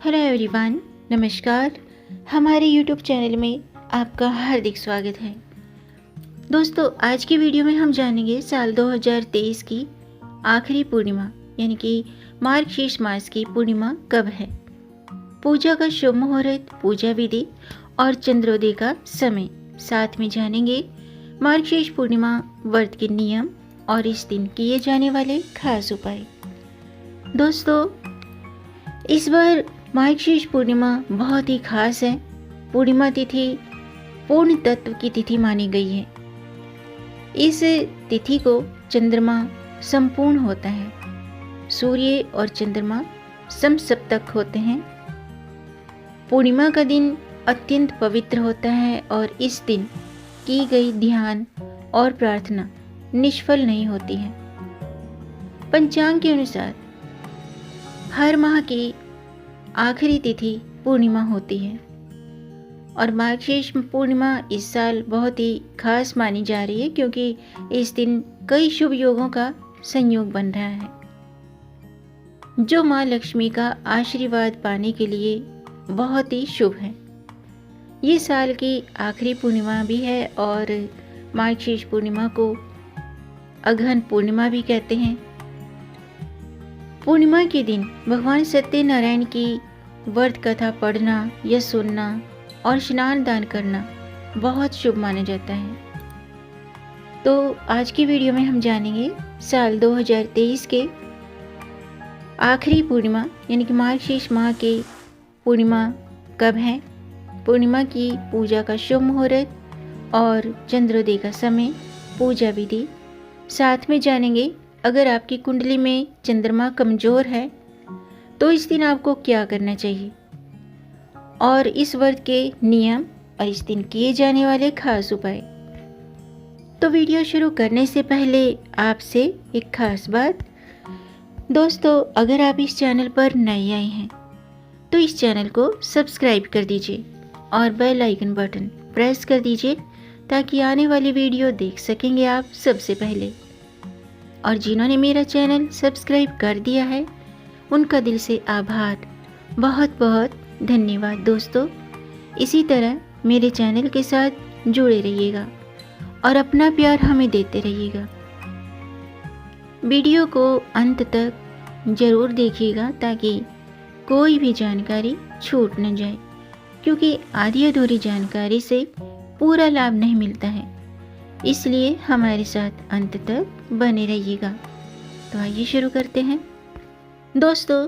Hello everyone, नमस्कार। हमारे YouTube channel में आपका हार्दिक स्वागत है। दोस्तों, आज की वीडियो में हम जानेंगे साल 2023 की आखिरी पूर्णिमा यानी कि मार्गशीर्ष मास की पूर्णिमा कब है, पूजा का शुभ मुहूर्त, पूजा विधि और चंद्रोदय का समय। साथ में जानेंगे मार्गशीर्ष पूर्णिमा व्रत के नियम और इस दिन किए जाने वाले खास उपाय। दोस्तों, इस बार मार्गशीर्ष पूर्णिमा बहुत ही खास है। पूर्णिमा तिथि पूर्ण तत्व की तिथि मानी गई है। इस तिथि को चंद्रमा संपूर्ण होता है, सूर्य और चंद्रमा समसप्तक होते हैं। पूर्णिमा का दिन अत्यंत पवित्र होता है और इस दिन की गई ध्यान और प्रार्थना निष्फल नहीं होती है। पंचांग के अनुसार हर माह की आखिरी तिथि पूर्णिमा होती है और मार्गशीर्ष पूर्णिमा इस साल बहुत ही खास मानी जा रही है क्योंकि इस दिन कई शुभ योगों का संयोग बन रहा है जो माँ लक्ष्मी का आशीर्वाद पाने के लिए बहुत ही शुभ है। ये साल की आखिरी पूर्णिमा भी है और मार्गशीर्ष पूर्णिमा को अगहन पूर्णिमा भी कहते हैं। पूर्णिमा के दिन भगवान सत्यनारायण की व्रत कथा पढ़ना या सुनना और स्नान दान करना बहुत शुभ माना जाता है। तो आज की वीडियो में हम जानेंगे साल 2023 के आखिरी पूर्णिमा यानी कि मार्गशीर्ष माह के पूर्णिमा कब है, पूर्णिमा की पूजा का शुभ मुहूर्त और चंद्रोदय का समय, पूजा विधि। साथ में जानेंगे अगर आपकी कुंडली में चंद्रमा कमजोर है तो इस दिन आपको क्या करना चाहिए और इस व्रत के नियम और इस दिन किए जाने वाले खास उपाय। तो वीडियो शुरू करने से पहले आपसे एक खास बात। दोस्तों, अगर आप इस चैनल पर नए आए हैं तो इस चैनल को सब्सक्राइब कर दीजिए और बेल आइकन बटन प्रेस कर दीजिए ताकि आने वाली वीडियो देख सकेंगे आप सबसे पहले। और जिन्होंने मेरा चैनल सब्सक्राइब कर दिया है उनका दिल से आभार, बहुत बहुत धन्यवाद। दोस्तों, इसी तरह मेरे चैनल के साथ जुड़े रहिएगा और अपना प्यार हमें देते रहिएगा। वीडियो को अंत तक ज़रूर देखिएगा ताकि कोई भी जानकारी छूट न जाए क्योंकि आधी अधूरी जानकारी से पूरा लाभ नहीं मिलता है, इसलिए हमारे साथ अंत तक बने रहिएगा। तो आइए शुरू करते हैं। दोस्तों,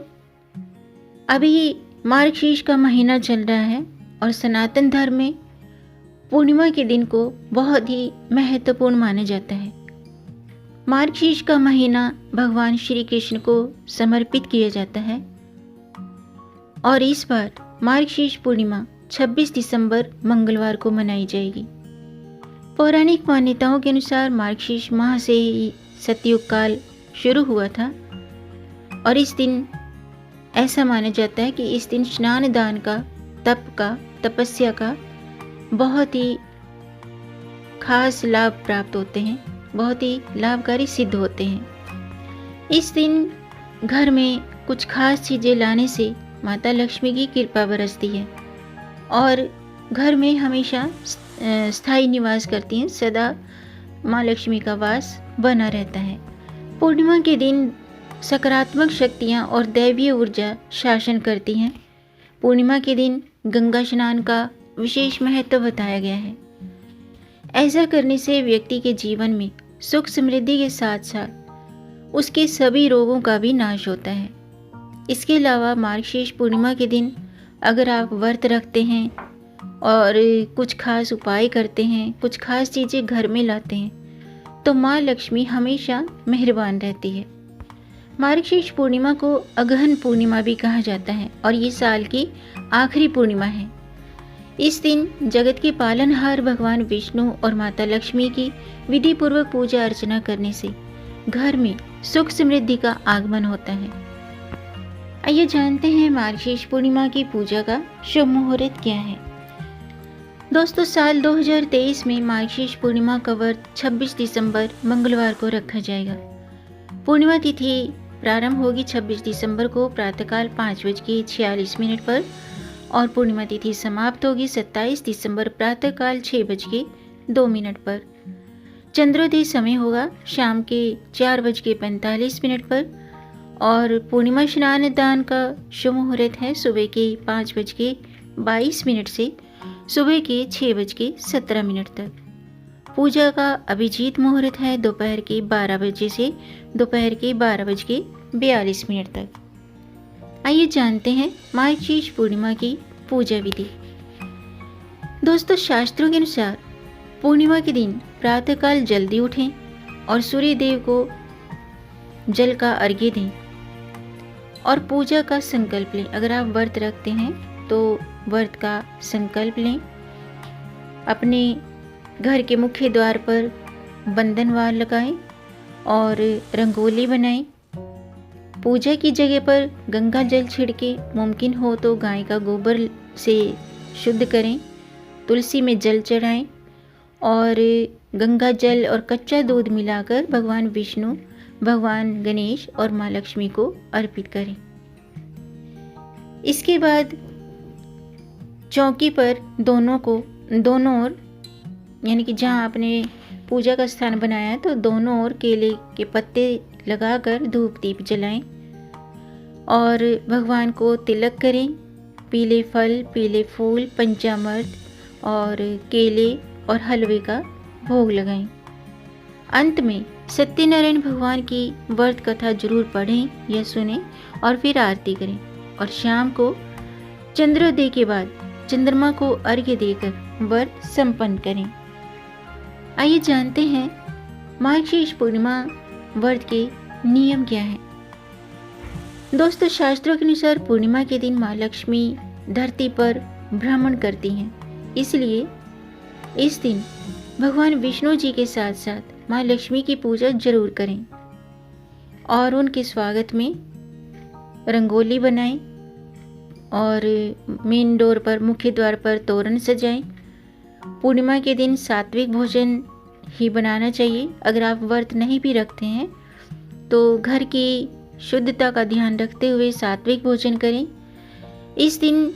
अभी मार्गशीर्ष का महीना चल रहा है और सनातन धर्म में पूर्णिमा के दिन को बहुत ही महत्वपूर्ण माना जाता है। मार्गशीर्ष का महीना भगवान श्री कृष्ण को समर्पित किया जाता है और इस बार मार्गशीर्ष पूर्णिमा 26 दिसंबर मंगलवार को मनाई जाएगी। पौराणिक मान्यताओं के अनुसार मार्गशीर्ष माह से ही सतयुग काल शुरू हुआ था और इस दिन ऐसा माना जाता है कि इस दिन स्नान दान का, तपस्या का बहुत ही खास लाभ प्राप्त होते हैं, बहुत ही लाभकारी सिद्ध होते हैं। इस दिन घर में कुछ खास चीज़ें लाने से माता लक्ष्मी की कृपा बरसती है और घर में हमेशा स्थायी निवास करती हैं, सदा माँ लक्ष्मी का वास बना रहता है। पूर्णिमा के दिन सकारात्मक शक्तियाँ और दैवीय ऊर्जा शासन करती हैं। पूर्णिमा के दिन गंगा स्नान का विशेष महत्व बताया गया है। ऐसा करने से व्यक्ति के जीवन में सुख समृद्धि के साथ साथ उसके सभी रोगों का भी नाश होता है। इसके अलावा मार्गशीर्ष पूर्णिमा के दिन अगर आप व्रत रखते हैं और कुछ खास उपाय करते हैं, कुछ खास चीज़ें घर में लाते हैं तो माँ लक्ष्मी हमेशा मेहरबान रहती है। मार्गशीर्ष पूर्णिमा को अगहन पूर्णिमा भी कहा जाता है और ये साल की आखिरी पूर्णिमा है। इस दिन जगत के पालनहार भगवान विष्णु और माता लक्ष्मी की विधि पूर्वक पूजा अर्चना करने से घर में सुख समृद्धि का आगमन होता है। आइए जानते हैं मार्गशीर्ष पूर्णिमा की पूजा का शुभ मुहूर्त क्या है। दोस्तों, साल 2023 में मार्गशीर्ष पूर्णिमा का व्रत 26 दिसंबर मंगलवार को रखा जाएगा। पूर्णिमा तिथि प्रारंभ होगी 26 दिसंबर को प्रातःकाल 5:46 पर और पूर्णिमा तिथि समाप्त होगी 27 दिसंबर प्रातःकाल 6:02 पर। चंद्रोदय समय होगा शाम के 4:45 पर और पूर्णिमा स्नान दान का शुभ मुहूर्त है सुबह के 5:22 से सुबह के 6:17 तक। पूजा का अभिजीत मुहूर्त है दोपहर के 12 बजे से दोपहर के 12:42 तक। आइए जानते हैं मार्गशीर्ष पूर्णिमा की पूजा विधि। दोस्तों, शास्त्रों के अनुसार पूर्णिमा के दिन प्रातःकाल जल्दी उठें और सूर्य देव को जल का अर्घ्य दें और पूजा का संकल्प लें। अगर आप व्रत रखते हैं तो व्रत का संकल्प लें। अपने घर के मुख्य द्वार पर बंधनवार लगाएं और रंगोली बनाएं। पूजा की जगह पर गंगा जल छिड़के, मुमकिन हो तो गाय का गोबर से शुद्ध करें। तुलसी में जल चढ़ाएं और गंगा जल और कच्चा दूध मिलाकर भगवान विष्णु, भगवान गणेश और माँ लक्ष्मी को अर्पित करें। इसके बाद चौकी पर दोनों ओर, यानी कि जहाँ आपने पूजा का स्थान बनाया है तो दोनों ओर केले के पत्ते लगाकर धूप दीप जलाएं और भगवान को तिलक करें। पीले फल, पीले फूल, पंचामृत और केले और हलवे का भोग लगाएं। अंत में सत्यनारायण भगवान की व्रत कथा जरूर पढ़ें या सुनें और फिर आरती करें और शाम को चंद्रोदय के बाद चंद्रमा को अर्घ्य देकर व्रत संपन्न करें। आइए जानते हैं मार्गशीर्ष पूर्णिमा व्रत के नियम क्या हैं। दोस्तों, शास्त्रों के अनुसार पूर्णिमा के दिन माँ लक्ष्मी धरती पर भ्रमण करती हैं, इसलिए इस दिन भगवान विष्णु जी के साथ साथ माँ लक्ष्मी की पूजा जरूर करें और उनके स्वागत में रंगोली बनाएं और मेन डोर पर, मुख्य द्वार पर तोरण सजाएं। पूर्णिमा के दिन सात्विक भोजन ही बनाना चाहिए। अगर आप व्रत नहीं भी रखते हैं तो घर की शुद्धता का ध्यान रखते हुए सात्विक भोजन करें। इस दिन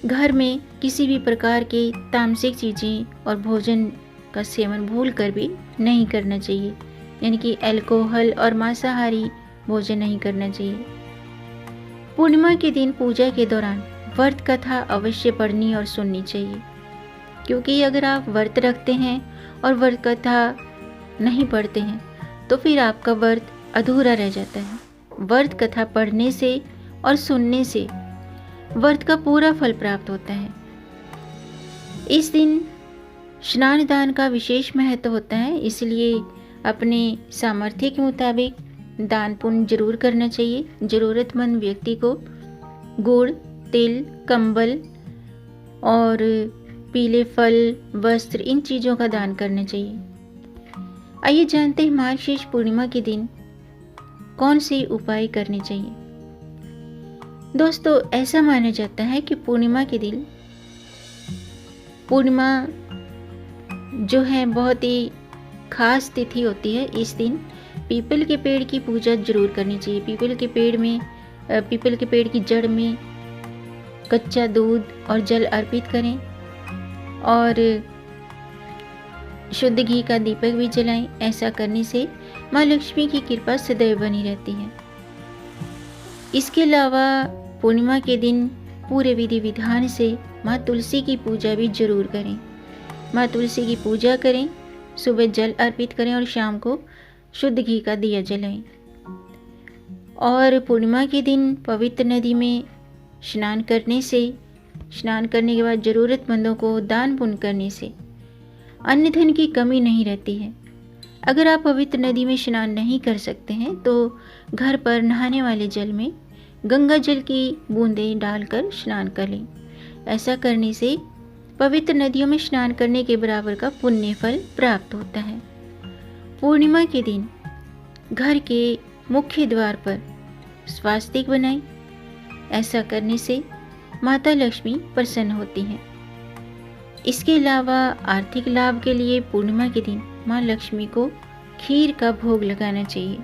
घर में किसी भी प्रकार के तामसिक चीज़ें और भोजन का सेवन भूल कर भी नहीं करना चाहिए, यानी कि अल्कोहल और मांसाहारी भोजन नहीं करना चाहिए। पूर्णिमा के दिन पूजा के दौरान व्रत कथा अवश्य पढ़नी और सुननी चाहिए, क्योंकि अगर आप व्रत रखते हैं और व्रत कथा नहीं पढ़ते हैं तो फिर आपका व्रत अधूरा रह जाता है। व्रत कथा पढ़ने से और सुनने से व्रत का पूरा फल प्राप्त होता है। इस दिन स्नान दान का विशेष महत्व होता है, इसलिए अपने सामर्थ्य के मुताबिक दान पुण्य जरूर करना चाहिए। ज़रूरतमंद व्यक्ति को गुड़, तिल, कंबल और पीले फल, वस्त्र, इन चीज़ों का दान करना चाहिए। आइए जानते हैं मार्गशीर्ष पूर्णिमा के दिन कौन से उपाय करने चाहिए। दोस्तों, ऐसा माना जाता है कि पूर्णिमा के दिन, पूर्णिमा जो है बहुत ही खास तिथि होती है। इस दिन पीपल के पेड़ की पूजा जरूर करनी चाहिए। पीपल के पेड़ की जड़ में कच्चा दूध और जल अर्पित करें और शुद्ध घी का दीपक भी जलाएं। ऐसा करने से माँ लक्ष्मी की कृपा सदैव बनी रहती है। इसके अलावा पूर्णिमा के दिन पूरे विधि विधान से माँ तुलसी की पूजा भी जरूर करें। माँ तुलसी की पूजा करें, सुबह जल अर्पित करें और शाम को शुद्ध घी का दिया जलाएं। और पूर्णिमा के दिन पवित्र नदी में स्नान करने के बाद ज़रूरतमंदों को दान पुण्य करने से अन्न धन की कमी नहीं रहती है। अगर आप पवित्र नदी में स्नान नहीं कर सकते हैं तो घर पर नहाने वाले जल में गंगा जल की बूंदें डालकर स्नान कर लें। ऐसा करने से पवित्र नदियों में स्नान करने के बराबर का पुण्य फल प्राप्त होता है। पूर्णिमा के दिन घर के मुख्य द्वार पर स्वास्तिक बनाएं। ऐसा करने से माता लक्ष्मी प्रसन्न होती हैं। इसके अलावा आर्थिक लाभ के लिए पूर्णिमा के दिन माँ लक्ष्मी को खीर का भोग लगाना चाहिए।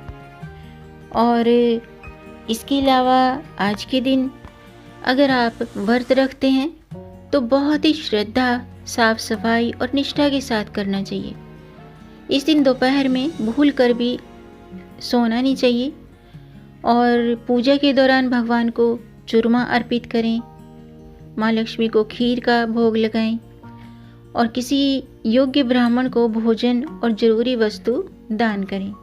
और इसके अलावा आज के दिन अगर आप व्रत रखते हैं तो बहुत ही श्रद्धा, साफ सफाई और निष्ठा के साथ करना चाहिए। इस दिन दोपहर में भूल कर भी सोना नहीं चाहिए और पूजा के दौरान भगवान को चूरमा अर्पित करें, माँ लक्ष्मी को खीर का भोग लगाएं और किसी योग्य ब्राह्मण को भोजन और जरूरी वस्तु दान करें।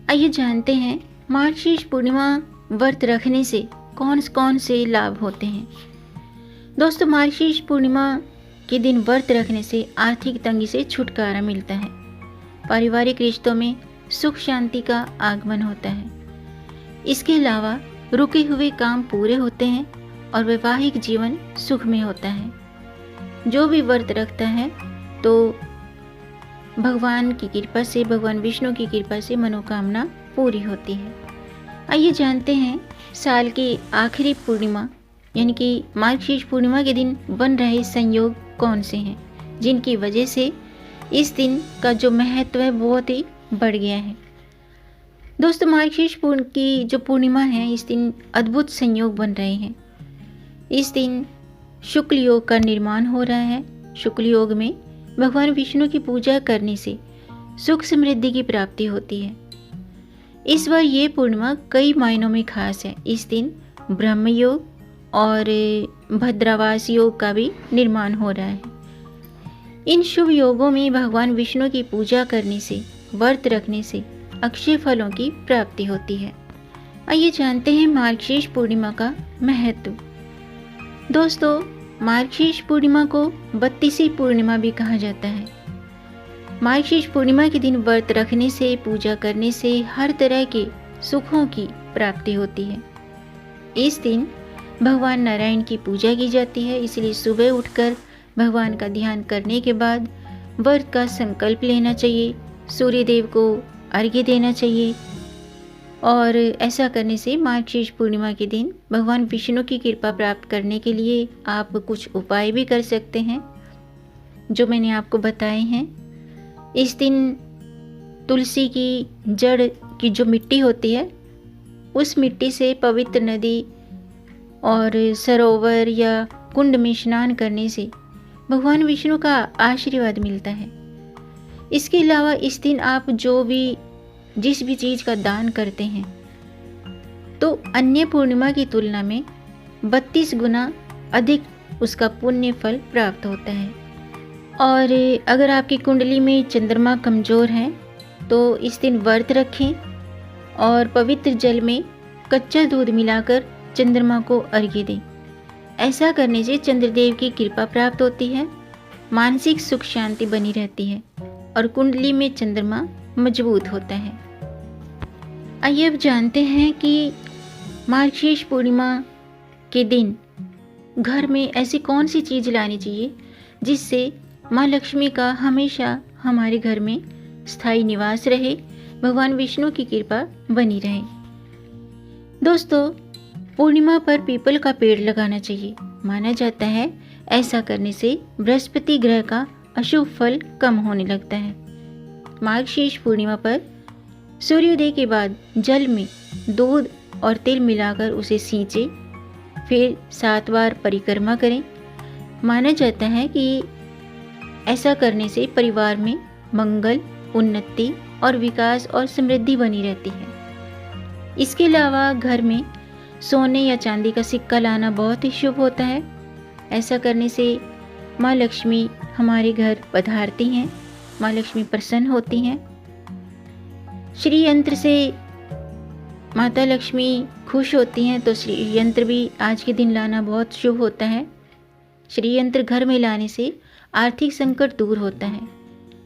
आइए जानते हैं मार्गशीर्ष पूर्णिमा व्रत रखने से कौन कौन से लाभ होते हैं। दोस्तों, मार्गशीर्ष पूर्णिमा के दिन व्रत रखने से आर्थिक तंगी से छुटकारा मिलता है, पारिवारिक रिश्तों में सुख शांति का आगमन होता है। इसके अलावा रुके हुए काम पूरे होते हैं और वैवाहिक जीवन सुखमय होता है। जो भी व्रत रखता है तो भगवान की कृपा से, भगवान विष्णु की कृपा से मनोकामना पूरी होती है। आइए जानते हैं साल की आखिरी पूर्णिमा यानी कि मार्गशीर्ष पूर्णिमा के दिन बन रहे संयोग कौन से हैं, जिनकी वजह से इस दिन का जो महत्व है बहुत ही बढ़ गया है। दोस्तों, मार्गशीर्ष पूर्ण की जो पूर्णिमा है, इस दिन अद्भुत संयोग बन रहे हैं। इस दिन शुक्ल योग का निर्माण हो रहा है। शुक्ल योग में भगवान विष्णु की पूजा करने से सुख समृद्धि की प्राप्ति होती है। इस बार ये पूर्णिमा कई मायनों में खास है। इस दिन ब्रह्म योग और भद्रावास योग का भी निर्माण हो रहा है। इन शुभ योगों में भगवान विष्णु की पूजा करने से, व्रत रखने से अक्षय फलों की प्राप्ति होती है। आइए जानते हैं मार्गशीर्ष पूर्णिमा का महत्व। दोस्तों, मार्गशीर्ष पूर्णिमा को 32वीं पूर्णिमा भी कहा जाता है। मार्गशीर्ष पूर्णिमा के दिन व्रत रखने से, पूजा करने से हर तरह के सुखों की प्राप्ति होती है। इस दिन भगवान नारायण की पूजा की जाती है, इसलिए सुबह उठकर भगवान का ध्यान करने के बाद व्रत का संकल्प लेना चाहिए, सूर्य देव को अर्घ्य देना चाहिए और ऐसा करने से मार्गशीर्ष पूर्णिमा के दिन भगवान विष्णु की कृपा प्राप्त करने के लिए आप कुछ उपाय भी कर सकते हैं जो मैंने आपको बताए हैं। इस दिन तुलसी की जड़ की जो मिट्टी होती है, उस मिट्टी से पवित्र नदी और सरोवर या कुंड में स्नान करने से भगवान विष्णु का आशीर्वाद मिलता है। इसके अलावा इस दिन आप जिस भी चीज़ का दान करते हैं तो अन्य पूर्णिमा की तुलना में 32 गुना अधिक उसका पुण्य फल प्राप्त होता है। और अगर आपकी कुंडली में चंद्रमा कमज़ोर है तो इस दिन व्रत रखें और पवित्र जल में कच्चा दूध मिलाकर चंद्रमा को अर्घ्य दें। ऐसा करने से चंद्रदेव की कृपा प्राप्त होती है, मानसिक सुख शांति बनी रहती है और कुंडली में चंद्रमा मजबूत होता है। आइए अब जानते हैं कि मार्गशीर्ष पूर्णिमा के दिन घर में ऐसी कौन सी चीज़ लानी चाहिए जिससे माँ लक्ष्मी का हमेशा हमारे घर में स्थायी निवास रहे, भगवान विष्णु की कृपा बनी रहे। दोस्तों, पूर्णिमा पर पीपल का पेड़ लगाना चाहिए। माना जाता है ऐसा करने से बृहस्पति ग्रह का अशुभ फल कम होने लगता है। मार्गशीर्ष पूर्णिमा पर सूर्योदय के बाद जल में दूध और तिल मिलाकर उसे सींचे, फिर 7 बार परिक्रमा करें। माना जाता है कि ऐसा करने से परिवार में मंगल, उन्नति और विकास और समृद्धि बनी रहती है। इसके अलावा घर में सोने या चांदी का सिक्का लाना बहुत ही शुभ होता है। ऐसा करने से माँ लक्ष्मी हमारे घर पधारती हैं, माँ लक्ष्मी प्रसन्न होती हैं। श्री यंत्र से माता लक्ष्मी खुश होती हैं, तो श्री यंत्र भी आज के दिन लाना बहुत शुभ होता है। श्री यंत्र घर में लाने से आर्थिक संकट दूर होता है।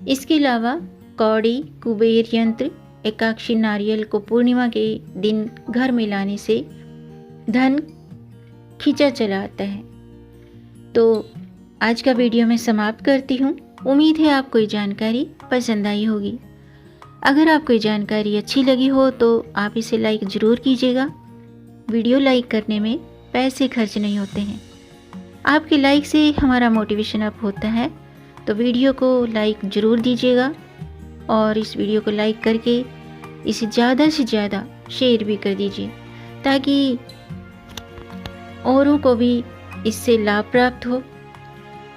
इसके अलावा कौड़ी, कुबेर यंत्र, एकाक्षी नारियल को पूर्णिमा के दिन घर में लाने से धन खींचा चला आता है। तो आज का वीडियो मैं समाप्त करती हूँ। उम्मीद है आपको ये जानकारी पसंद आई होगी। अगर आपको ये जानकारी अच्छी लगी हो तो आप इसे लाइक ज़रूर कीजिएगा। वीडियो लाइक करने में पैसे खर्च नहीं होते हैं। आपके लाइक से हमारा मोटिवेशन अप होता है, तो वीडियो को लाइक ज़रूर दीजिएगा और इस वीडियो को लाइक करके इसे ज़्यादा से ज़्यादा शेयर भी कर दीजिए ताकि औरों को भी इससे लाभ प्राप्त हो।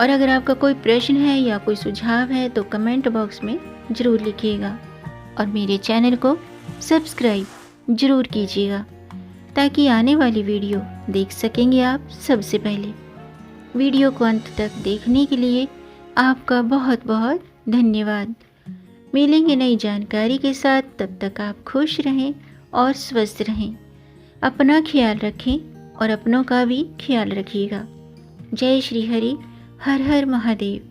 और अगर आपका कोई प्रश्न है या कोई सुझाव है तो कमेंट बॉक्स में ज़रूर लिखिएगा और मेरे चैनल को सब्सक्राइब ज़रूर कीजिएगा ताकि आने वाली वीडियो देख सकेंगे आप सबसे पहले। वीडियो को अंत तक देखने के लिए आपका बहुत बहुत धन्यवाद। मिलेंगे नई जानकारी के साथ, तब तक आप खुश रहें और स्वस्थ रहें। अपना ख्याल रखें और अपनों का भी ख्याल रखिएगा। जय श्री हरि, हर हर महादेव।